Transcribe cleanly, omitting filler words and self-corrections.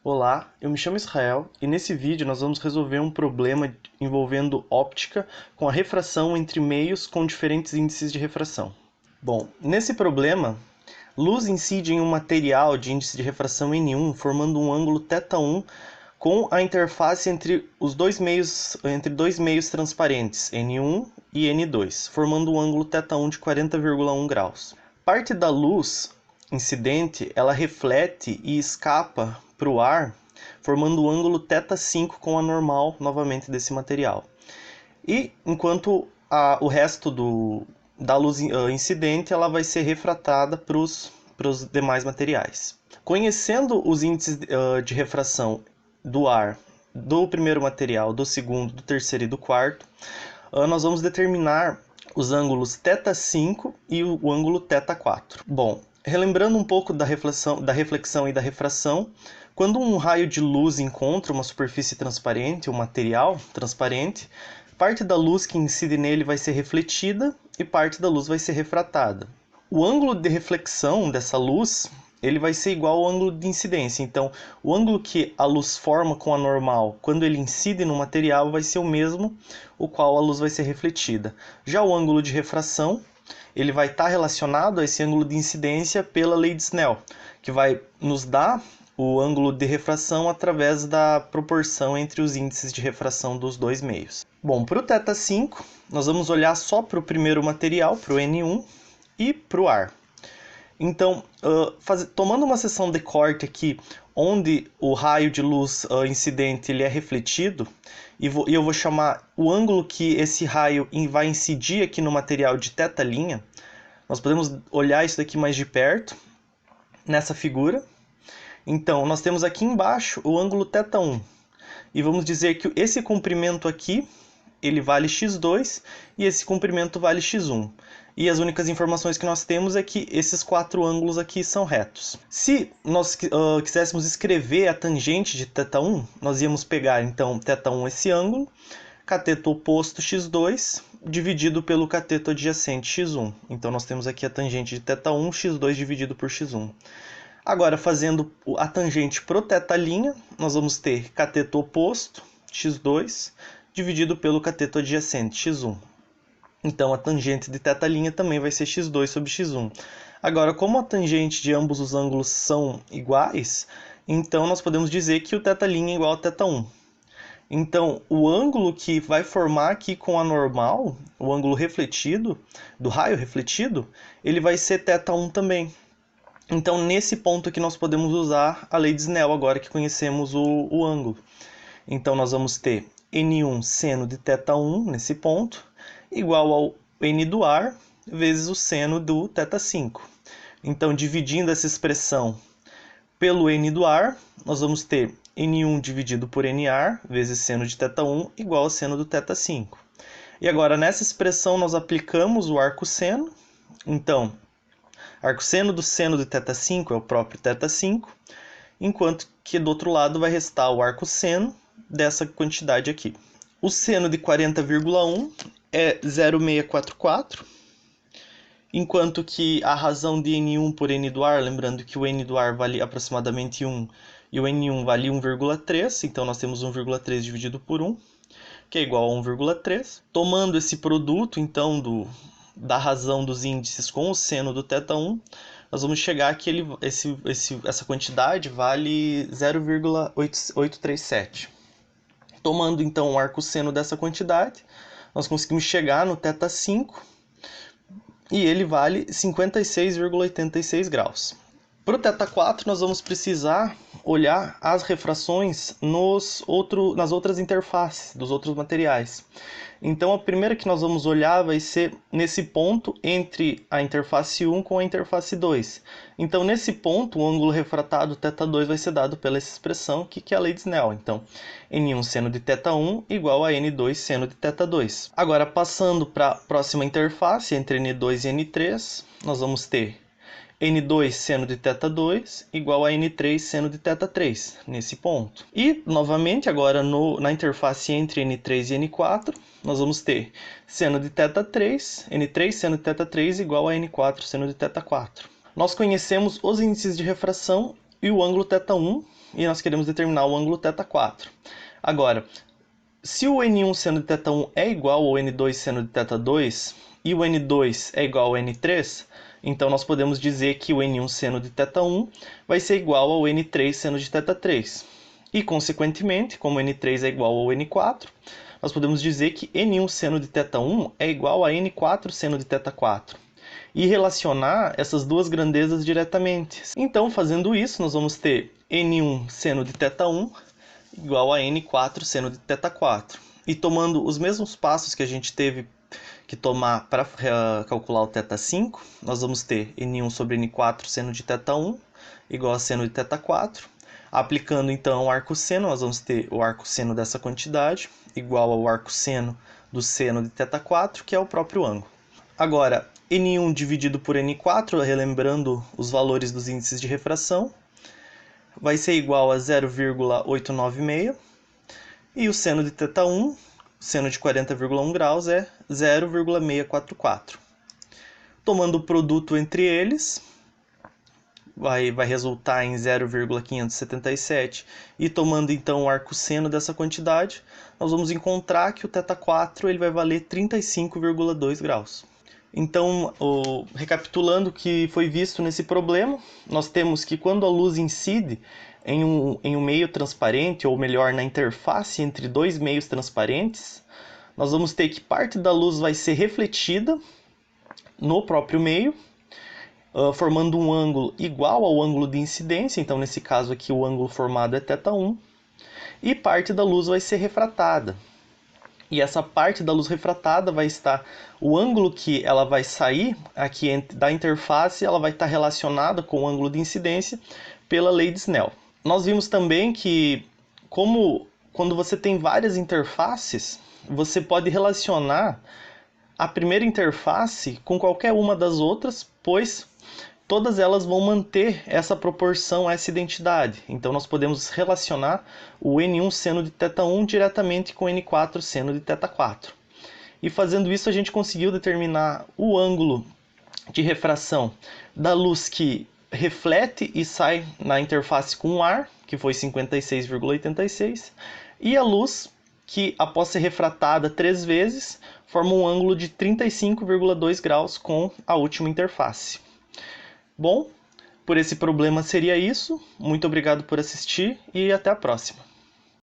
Olá, eu me chamo Israel e nesse vídeo nós vamos resolver um problema envolvendo óptica com a refração entre meios com diferentes índices de refração. Bom, nesse problema, luz incide em um material de índice de refração N1 formando um ângulo θ1 com a interface entre dois meios transparentes, N1 e N2, formando um ângulo θ1 de 40,1 graus. Parte da luz incidente, ela reflete e escapa para o ar, formando o ângulo θ5 com a normal novamente desse material. E enquanto o resto da luz incidente ela vai ser refratada para os demais materiais. Conhecendo os índices de refração do ar do primeiro material, do segundo, do terceiro e do quarto, nós vamos determinar os ângulos θ5 e o ângulo θ4. Bom, relembrando um pouco da reflexão e da refração, quando um raio de luz encontra uma superfície transparente, um material transparente, parte da luz que incide nele vai ser refletida e parte da luz vai ser refratada. O ângulo de reflexão dessa luz ele vai ser igual ao ângulo de incidência. Então, o ângulo que a luz forma com a normal quando ele incide no material vai ser o mesmo, o qual a luz vai ser refletida. Já o ângulo de refração, ele vai estar relacionado a esse ângulo de incidência pela lei de Snell, que vai nos dar o ângulo de refração através da proporção entre os índices de refração dos dois meios. Bom, para o θ5, nós vamos olhar só para o primeiro material, para o N1 e para o ar. Então, tomando uma seção de corte aqui, onde o raio de luz incidente ele é refletido, e eu vou chamar o ângulo que esse raio vai incidir aqui no material de θ', nós podemos olhar isso daqui mais de perto, nessa figura. Então, nós temos aqui embaixo o ângulo θ1, e vamos dizer que esse comprimento aqui, ele vale x2, e esse comprimento vale x1. E as únicas informações que nós temos é que esses quatro ângulos aqui são retos. Se nós quiséssemos escrever a tangente de θ1, nós íamos pegar então θ1 esse ângulo, cateto oposto x2, dividido pelo cateto adjacente x1. Então nós temos aqui a tangente de θ1, x2 dividido por x1. Agora, fazendo a tangente pro θ', nós vamos ter cateto oposto, x2, dividido pelo cateto adjacente, x1. Então, a tangente de θ' também vai ser x2 sobre x1. Agora, como a tangente de ambos os ângulos são iguais, então nós podemos dizer que o θ' é igual a θ1. Então, o ângulo que vai formar aqui com a normal, o ângulo refletido, do raio refletido, ele vai ser θ1 também. Então, nesse ponto aqui, nós podemos usar a lei de Snell, agora que conhecemos o ângulo. Então, nós vamos ter N1 seno de θ1, nesse ponto, igual ao N do ar, vezes o seno do θ5. Então, dividindo essa expressão pelo N do ar, nós vamos ter N1 dividido por NR, vezes seno de θ1, igual ao seno do θ5. E agora, nessa expressão, nós aplicamos o arcosseno. Então, arcosseno do seno de θ5 é o próprio θ5, enquanto que do outro lado vai restar o arcosseno dessa quantidade aqui. O seno de 40,1 é 0,644, enquanto que a razão de N1 por N do ar, lembrando que o N do ar vale aproximadamente 1 e o N1 vale 1,3, então nós temos 1,3 dividido por 1, que é igual a 1,3. Tomando esse produto, então, da razão dos índices com o seno do θ1, nós vamos chegar que essa quantidade vale 0,837. Tomando então o arcosseno dessa quantidade, nós conseguimos chegar no θ5 e ele vale 56,86 graus. Para o θ4 nós vamos precisar olhar as refrações nas outras interfaces dos outros materiais. Então a primeira que nós vamos olhar vai ser nesse ponto entre a interface 1 com a interface 2. Então nesse ponto o ângulo refratado θ2 vai ser dado pela essa expressão que é a lei de Snell. Então N1 seno de θ1 igual a N2 seno de θ2. Agora passando para a próxima interface entre N2 e N3, nós vamos ter N2 seno de θ2 igual a N3 seno de θ3, nesse ponto. E, novamente, agora na interface entre N3 e N4, nós vamos ter seno de θ3, N3 seno de θ3 igual a N4 seno de θ4. Nós conhecemos os índices de refração e o ângulo θ1, e nós queremos determinar o ângulo θ4. Agora, se o N1 seno de θ1 é igual ao N2 seno de θ2 e o N2 é igual ao N3, então nós podemos dizer que o N1 seno de θ1 vai ser igual ao N3 seno de θ3. E, consequentemente, como N3 é igual ao N4, nós podemos dizer que N1 seno de θ1 é igual a N4 seno de θ4. E relacionar essas duas grandezas diretamente. Então, fazendo isso, nós vamos ter N1 seno de θ1 igual a N4 seno de θ4. E tomando os mesmos passos que a gente teve que tomar para calcular o θ5, nós vamos ter N1 sobre N4 seno de θ1 igual a seno de θ4. Aplicando então o arcosseno, nós vamos ter o arcosseno dessa quantidade igual ao arcosseno do seno de θ4, que é o próprio ângulo. Agora, N1 dividido por N4, relembrando os valores dos índices de refração, vai ser igual a 0,896. E o seno de θ1, seno de 40,1 graus, é 0,644. Tomando o produto entre eles, vai resultar em 0,577. E tomando então o arcosseno dessa quantidade, nós vamos encontrar que o θ4 ele vai valer 35,2 graus. Então, recapitulando o que foi visto nesse problema, nós temos que quando a luz incide em um meio transparente, ou melhor, na interface entre dois meios transparentes, nós vamos ter que parte da luz vai ser refletida no próprio meio, formando um ângulo igual ao ângulo de incidência, então nesse caso aqui o ângulo formado é θ1, e parte da luz vai ser refratada. E essa parte da luz refratada vai estar, o ângulo que ela vai sair aqui da interface, ela vai estar relacionada com o ângulo de incidência pela lei de Snell. Nós vimos também que, quando você tem várias interfaces, você pode relacionar a primeira interface com qualquer uma das outras, pois todas elas vão manter essa proporção, essa identidade. Então nós podemos relacionar o N1 seno de θ1 diretamente com o N4 seno de θ4. E fazendo isso a gente conseguiu determinar o ângulo de refração da luz que reflete e sai na interface com o ar, que foi 56,86, e a luz que, após ser refratada 3 vezes, forma um ângulo de 35,2 graus com a última interface. Bom, por esse problema seria isso. Muito obrigado por assistir e até a próxima.